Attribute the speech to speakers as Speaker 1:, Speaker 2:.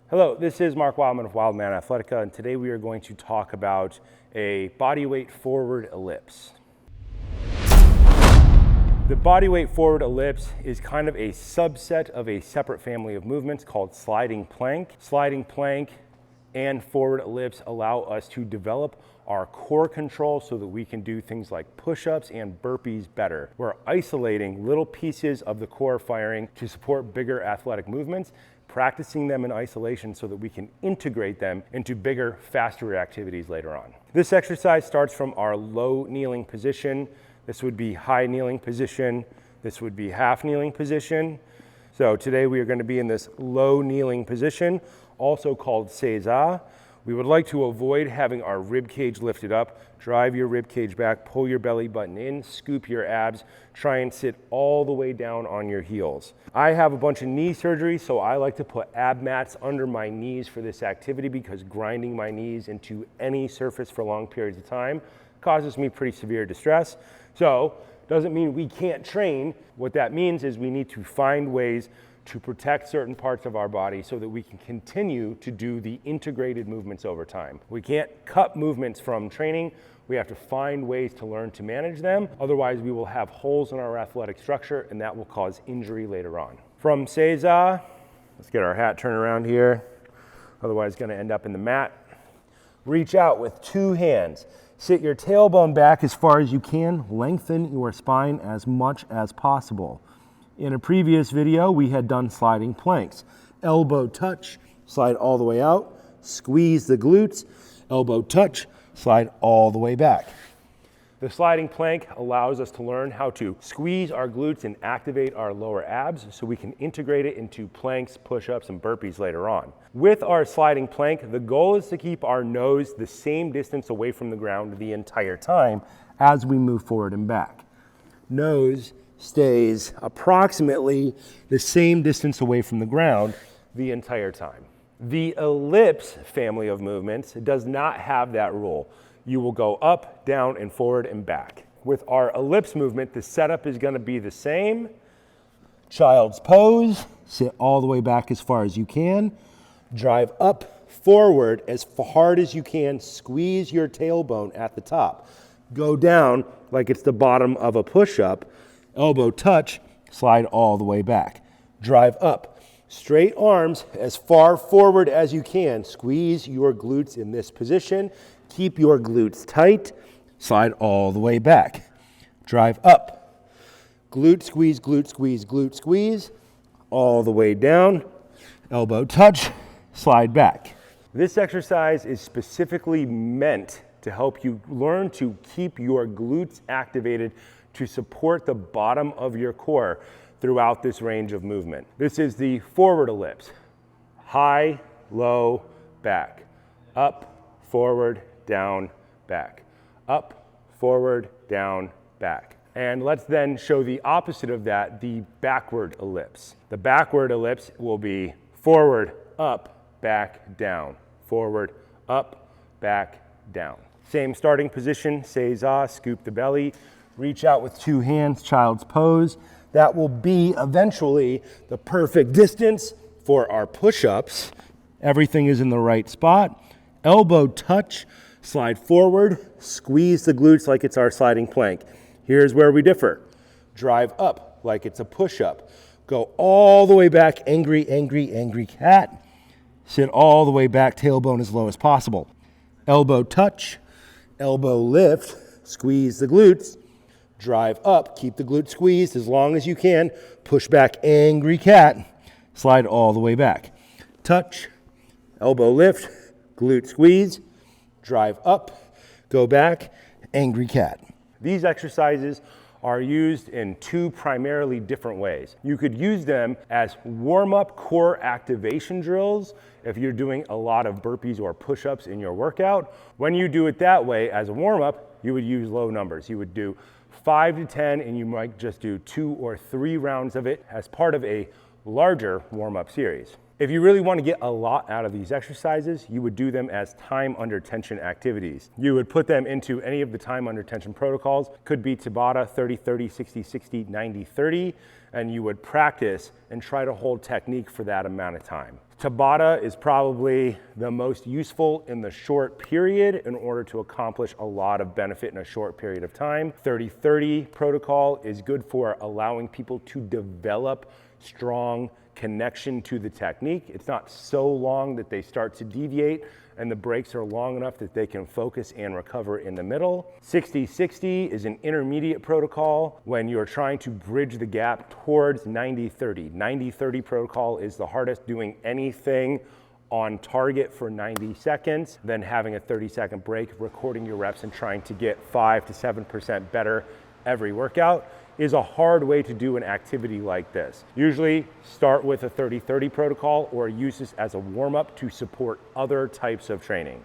Speaker 1: Hello, this is Mark Wildman of Wildman Athletica, and today we are going to talk about a bodyweight forward ellipse. The bodyweight forward ellipse is kind of a subset of a separate family of movements called sliding plank. Sliding plank and forward ellipse allow us to develop our core control so that we can do things like push-ups and burpees better. We're isolating little pieces of the core firing to support bigger athletic movements, practicing them in isolation so that we can integrate them into bigger, faster activities later on. This exercise starts from our low kneeling position. This would be high kneeling position. This would be half kneeling position. So today we are going to be in this low kneeling position, also called seiza. We would like to avoid having our rib cage lifted up. Drive your rib cage back, pull your belly button in, scoop your abs, try and sit all the way down on your heels. I have a bunch of knee surgery, so I like to put ab mats under my knees for this activity because grinding my knees into any surface for long periods of time causes me pretty severe distress. So, doesn't mean we can't train. What that means is we need to find ways to protect certain parts of our body so that we can continue to do the integrated movements over time. We can't cut movements from training. We have to find ways to learn to manage them. Otherwise, we will have holes in our athletic structure and that will cause injury later on. From seiza, let's get our hat turned around here. Otherwise, it's gonna end up in the mat. Reach out with two hands. Sit your tailbone back as far as you can. Lengthen your spine as much as possible. In a previous video, we had done sliding planks. Elbow touch, slide all the way out, squeeze the glutes, elbow touch, slide all the way back. The sliding plank allows us to learn how to squeeze our glutes and activate our lower abs so we can integrate it into planks, push-ups, and burpees later on. With our sliding plank, the goal is to keep our nose the same distance away from the ground the entire time as we move forward and back. Nose stays approximately the same distance away from the ground the entire time. The ellipse family of movements does not have that rule. You will go up, down, and forward and back. With our ellipse movement, the setup is going to be the same. Child's pose, sit all the way back as far as you can. Drive up, forward as hard as you can. Squeeze your tailbone at the top. Go down like it's the bottom of a push-up. Elbow touch, slide all the way back. Drive up. Straight arms as far forward as you can. Squeeze your glutes in this position. Keep your glutes tight. Slide all the way back. Drive up. Glute squeeze, glute squeeze, glute squeeze. All the way down. Elbow touch, slide back. This exercise is specifically meant to help you learn to keep your glutes activated to support the bottom of your core throughout this range of movement. This is the forward ellipse. High, low, back. Up, forward, down, back. Up, forward, down, back. And let's then show the opposite of that, the backward ellipse. The backward ellipse will be forward, up, back, down. Forward, up, back, down. Same starting position, seiza, scoop the belly. Reach out with two hands, child's pose. That will be eventually the perfect distance for our push-ups. Everything is in the right spot. Elbow touch, slide forward, squeeze the glutes like it's our sliding plank. Here's where we differ. Drive up like it's a push-up. Go all the way back, angry, angry, angry cat. Sit all the way back, tailbone as low as possible. Elbow touch, elbow lift, squeeze the glutes. Drive up, keep the glute squeezed as long as you can. Push back, angry cat. Slide all the way back. Touch, elbow lift, glute squeeze. Drive up, go back, angry cat. These exercises are used in two primarily different ways. You could use them as warm-up core activation drills if you're doing a lot of burpees or push-ups in your workout. When you do it that way as a warm-up, you would use low numbers. You would do 5 to 10, and you might just do 2 or 3 rounds of it as part of a larger warm-up series. If you really want to get a lot out of these exercises, you would do them as time under tension activities. You would put them into any of the time under tension protocols. Could be Tabata 30-30, 60-60, 90-30, and you would practice and try to hold technique for that amount of time. Tabata is probably the most useful in the short period in order to accomplish a lot of benefit in a short period of time. 30-30 protocol is good for allowing people to develop strong connection to the technique. It's not so long that they start to deviate, and the breaks are long enough that they can focus and recover in the middle. 60-60 is an intermediate protocol when you're trying to bridge the gap towards 90-30. 90-30 protocol is the hardest, doing anything on target for 90 seconds, then having a 30-second break, recording your reps and trying to get 5 to 7% better every workout is a hard way to do an activity like this. Usually start with a 30-30 protocol or use this as a warm-up to support other types of training.